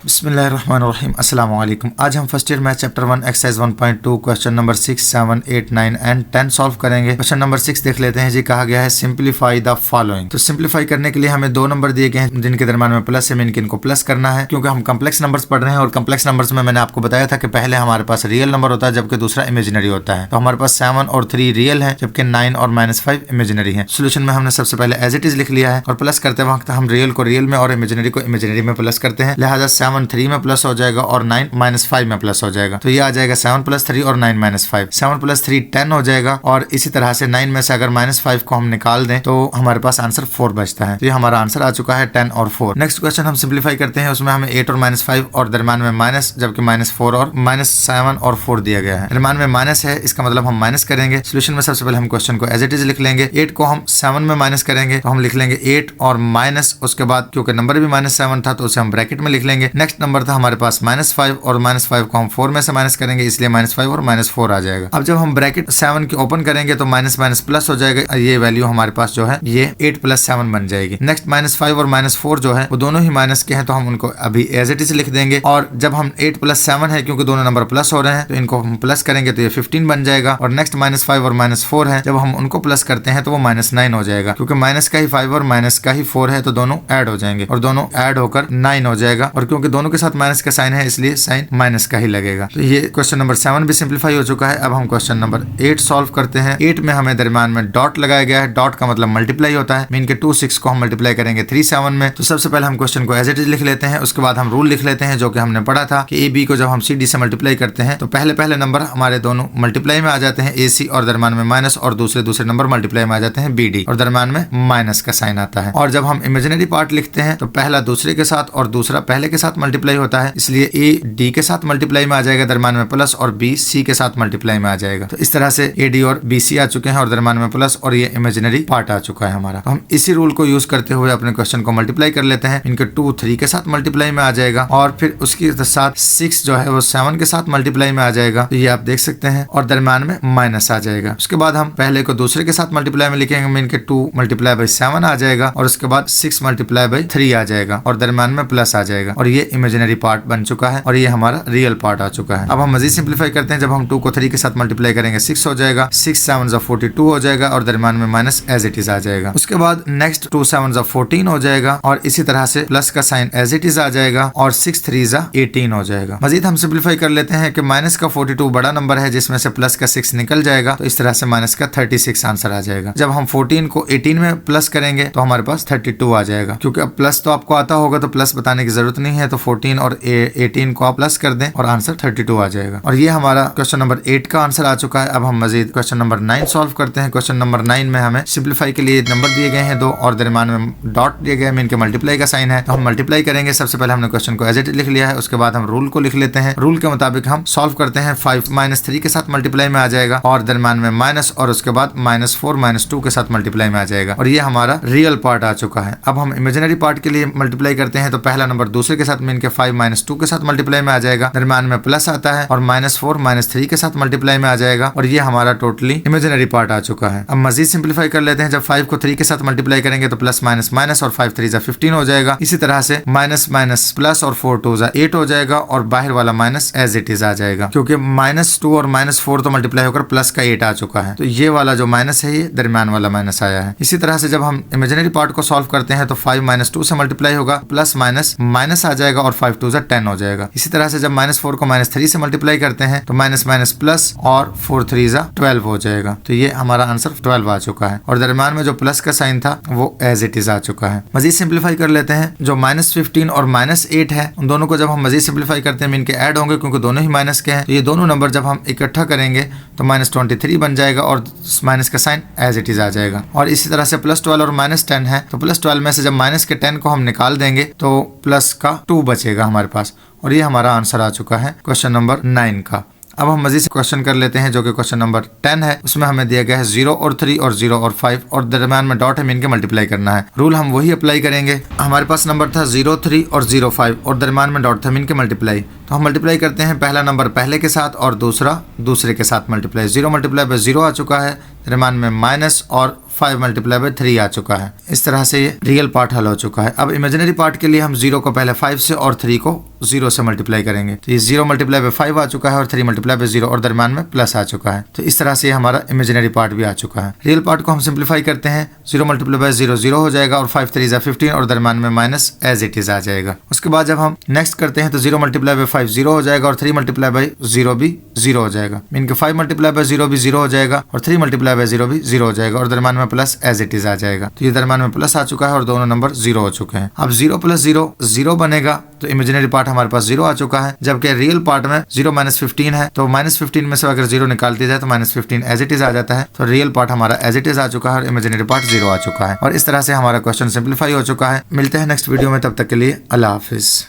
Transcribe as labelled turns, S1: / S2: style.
S1: बिस्मिल्लाहिर्रहमानिर्रहीम अस्सलाम वालेकुम। आज हम first year math chapter 1 exercise 1.2 question number 6, 7, 8, 9 and 10 solve करेंगे। क्वेश्चन नंबर 6 देख लेते हैं जी। कहा गया है सिंप्लीफाई द फॉलोइंग। तो सिंप्लीफाई करने के लिए हमें दो नंबर दिए गए हैं जिनके दरम्यान में प्लस है, इनको प्लस करना है क्योंकि हम कम्प्लेक्स नंबर्स पढ़ रहे हैं और कम्प्लेक्स नंबर्स में मैंने आपको बताया था कि पहले हमारे पास रियल नंबर होता है जबकि दूसरा इमेजिनरी होता है। तो हमारे पास 7 और 3 रियल है जबकि 9 और -5 इमेजिनरी है। सोल्यूशन में हमने सबसे पहले एज इट इज लिख लिया है और प्लस करते वक्त हम रियल को रियल में और इमेजिनरी को इमेजिनरी में प्लस करते हैं। लिहाजा 7 3 में प्लस हो जाएगा और 9 -5 में प्लस हो जाएगा। तो ये आ जाएगा 7 + 3 और 9 -5। 7 + 3 10 हो जाएगा और इसी तरह से 9 में से अगर -5 को हम निकाल दें तो हमारे पास आंसर 4 बचता है। तो ये हमारा आंसर आ चुका है 10 और 4। नेक्स्ट क्वेश्चन हम सिंप्लीफाई करते हैं। उसमें हमें 8 और -5 और दरम्यान में माइनस जबकि -4 और -7 और 4 दिया गया है। दरम्यान में माइनस है, इसका मतलब हम माइनस करेंगे। सोल्यूशन में सबसे पहले हम क्वेश्चन को एज इट इज लिख लेंगे। 8 को हम 7 में माइनस करेंगे तो हम लिख लेंगे 8 और माइनस, उसके बाद क्योंकि नंबर भी -7 था तो उसे हम ब्रैकेट में लिख लेंगे। नेक्स्ट नंबर था हमारे पास -5 और -5 को हम 4 में से माइनस करेंगे इसलिए -5 और -4 आ जाएगा। अब जब हम ब्रैकेट 7 की ओपन करेंगे तो माइनस माइनस प्लस हो जाएगा। ये वैल्यू हमारे पास जो है ये 8 + 7 बन जाएगी। नेक्स्ट -5 और -4 जो है वो दोनों ही माइनस के हैं तो हम उनको अभी एज इट इज लिख देंगे। और जब हम 8 + 7 है क्योंकि दोनों नंबर प्लस हो रहे हैं तो इनको हम प्लस करेंगे तो ये 15 बन जाएगा। और नेक्स्ट -5 और -4 है, जब हम उनको प्लस करते हैं तो वो -9 हो जाएगा क्योंकि माइनस का ही 5 और माइनस का ही 4 है तो दोनों ऐड हो जाएंगे और दोनों ऐड होकर 9 हो जाएगा। और क्योंकि दोनों के साथ माइनस का साइन है इसलिए साइन माइनस का ही लगेगा। तो ये क्वेश्चन नंबर 7 भी सिंप्लीफाई हो चुका है। अब हम क्वेश्चन नंबर 8 सॉल्व करते हैं। 8 में हमें दरम्यान में डॉट लगाया गया है। डॉट का मतलब मल्टीप्लाई होता है। मीन के 2 6 को हम मल्टीप्लाई करेंगे 3 7 में। तो सबसे पहले हम क्वेश्चन को एज इट इज लिख लेते हैं। उसके बाद हम रूल लिख लेते हैं जो कि हमने पढ़ा था कि AB को जब हम CD से मल्टीप्लाई करते हैं तो पहले नंबर हमारे दोनों मल्टीप्लाई में आ जाते हैं AC और दरम्यान में माइनस, और दूसरे नंबर मल्टीप्लाई में आ जाते हैं BD और दरम्यान में माइनस का साइन आता है। और जब हम इमेजिनरी पार्ट लिखते हैं तो पहला दूसरे के साथ और दूसरा पहले के साथ मल्टीप्लाई होता है इसलिए A D के साथ मल्टीप्लाई में आ जाएगा दरम्यान में प्लस, और B C के साथ मल्टीप्लाई में आ जाएगा। तो इस तरह से AD और BC आ चुके हैं और दरम्यान में प्लस और ये इमेजिनरी पार्ट आ चुका है हमारा। तो हम इसी रूल को यूज करते हुए अपने क्वेश्चन को मल्टीप्लाई कर लेते हैं। इनके 2 3 के साथ मल्टीप्लाई में आ जाएगा और फिर उसके साथ 6 जो है वो 7 के साथ मल्टीप्लाई में आ जाएगा। तो ये आप देख सकते हैं और दरम्यान में माइनस आ जाएगा। उसके बाद हम पहले को दूसरे के साथ मल्टीप्लाई में लिखेंगे। इनके 2 × 7 आ जाएगा और उसके बाद 6 × 3 आ जाएगा और दरम्यान में प्लस आ जाएगा और ये इमेजिनरी पार्ट बन चुका है और ये हमारा रियल पार्ट आ चुका है। अब हम मजीद सिंप्लीफाई करते हैं। जब हम 2 को 3 के साथ मल्टीप्लाई करेंगे 6 हो जाएगा, 6 7 42 हो जाएगा और दरम्यान में माइनस एज इट इज आ जाएगा। उसके बाद नेक्स्ट 2 7 14 हो जाएगा और इसी तरह से प्लस का साइन एज इट इज आ जाएगा और 6 3 18 हो जाएगा। मजीद हम सिंप्लीफाई कर लेते हैं कि माइनस का 42 बड़ा नंबर है जिसमें से प्लस का 6 निकल जाएगा तो इस तरह से माइनस का 36 आंसर आ जाएगा। जब हम 14 को 18 में प्लस करेंगे तो हमारे पास 32 आ जाएगा। क्योंकि अब प्लस तो आपको आता होगा तो प्लस बताने की जरूरत नहीं है, तो 14 और 18 को आप प्लस कर दें और आंसर 32 आ जाएगा। और ये हमारा क्वेश्चन नंबर 8 का आंसर आ चुका है। अब हम मजीद क्वेश्चन नंबर 9 सॉल्व करते हैं। क्वेश्चन नंबर 9 में हमें सिंप्लीफाई के लिए नंबर दिए गए हैं 2 और दरम्यान में डॉट दिए गए हैं, इनके मल्टीप्लाई का साइन है तो हम मल्टीप्लाई करेंगे। सबसे पहले हमने क्वेश्चन को एज इट लिख लिया है। उसके बाद हम रूल को लिख लेते हैं। रूल के मुताबिक हम सॉल्व करते हैं। 5 -3 के साथ मल्टीप्लाई में आ जाएगा और दरम्यान में माइनस और उसके बाद -4 -2 के साथ मल्टीप्लाई में आ जाएगा और ये हमारा रियल पार्ट आ चुका है। अब हम इमेजिनरी पार्ट के लिए मल्टीप्लाई करते हैं तो पहला नंबर दूसरे के साथ में इनके 5 -2 के साथ मल्टीप्लाई में आ जाएगा, दरम्यान में प्लस आता है और -4 -3 के साथ मल्टीप्लाई में आ जाएगा और ये हमारा टोटली इमेजिनरी पार्ट आ चुका है। अब मजीद सिंप्लीफाई कर लेते हैं। जब 5 को 3 के साथ मल्टीप्लाई करेंगे तो प्लस माइनस माइनस और 5 3 15 हो जाएगा। इसी तरह से माइनस माइनस प्लस और 4 2 8 हो जाएगा और बाहर वाला माइनस एज इट इज आ जाएगा क्योंकि -2 और -4 तो मल्टीप्लाई होकर प्लस का 8 आ चुका है। तो ये वाला जो माइनस है ये दरम्यान वाला माइनस आया है। इसी तरह से जब हम इमेजिनरी पार्ट को सॉल्व करते हैं तो 5 -2 से मल्टीप्लाई होगा, प्लस माइनस माइनस आ जाएगा और 5 2 10 हो जाएगा। इसी तरह से जब -4 को -3 से मल्टीप्लाई करते हैं तो माइनस माइनस प्लस और 4 3 12 हो जाएगा। तो ये हमारा आंसर 12 आ चुका है और दरम्यान में जो प्लस का साइन था वो एज इट इज आ चुका है। मजीद सिंप्लीफाई कर लेते हैं। जो -15 और -8 है उन दोनों को जब हम मजीद सिंप्लीफाई करते हैं इनके ऐड होंगे क्योंकि दोनों ही माइनस के हैं। तो ये दोनों नंबर जब हम इकट्ठा करेंगे तो -23 बन जाएगा और माइनस का साइन एज इट इज आ जाएगा। और इसी तरह से +12 और -10 है तो +12 में से जब माइनस के 10 को हम निकाल देंगे तो प्लस का 2 बचेगा हमारे पास और ये हमारा आंसर आ चुका है क्वेश्चन नंबर 9 का। अब हम मजीद क्वेश्चन कर लेते हैं जो कि क्वेश्चन नंबर 10 है। उसमें हमें दिया गया है 0 और 3 और 0 और 5 और दरम्यान में डॉट है, इनके मल्टीप्लाई करना है। रूल हम वही अप्लाई करेंगे। हमारे पास नंबर था 0 3 और 0 5 और दरम्यान में डॉट था, इनके मल्टीप्लाई। तो हम मल्टीप्लाई करते हैं पहला नंबर पहले के साथ और दूसरा दूसरे के साथ मल्टीप्लाई। 0 × 0 आ चुका है, दरम्यान में माइनस और 5 मल्टीप्लाई बाय 3 आ चुका है। इस तरह से ये रियल पार्ट हल हो चुका है। अब इमेजिनरी पार्ट के लिए हम 0 को पहले 5 से और 3 को 0 से मल्टीप्लाई करेंगे। तो ये 0 मल्टीप्लाई बाय 5 आ चुका है और 3 मल्टीप्लाई बाय 0 और दरम्यान में प्लस आ चुका है। तो इस तरह से हमारा इमेजिनरी पार्ट भी आ चुका है। रियल पार्ट को हम सिंप्लीफाई करते हैं, 0 मल्टीप्लाई बाय 0 0 हो जाएगा और 5 3 15 और दरम्यान में माइनस एज इट इज आ जाएगा। उसके बाद जब हम नेक्स्ट करते हैं तो 0 मल्टीप्लाई बाय 5 0 हो जाएगा और 3 मल्टीप्लाई बाय 0 भी 0 हो जाएगा। मीन के 5 मल्टीप्लाई बाय 0 भी 0 हो जाएगा और 3 मल्टीप्लाई बाय 0 भी 0 हो जाएगा और दरम्यान में प्लस एज इट इज आ जाएगा। तो ये दरम्यान में प्लस आ चुका है और दोनों नंबर 0 हो चुके हैं। अब 0 प्लस 0 0 बनेगा, तो इमेजिनरी पार्ट हमारे पास 0 आ चुका है, जबकि रियल पार्ट में 0 माइनस 15 है। तो माइनस 15 में से अगर 0 निकाल दिया जाए तो माइनस 15 एज इट इज आ जाता है। तो रियल पार्ट हमारा एज इट इज आ चुका है और इमेजिनरी पार्ट 0 आ चुका है। और इस तरह से हमारा क्वेश्चन सिंप्लीफाई हो चुका है। मिलते हैं नेक्स्ट वीडियो में, तब तक के लिए अल्लाह हाफिज।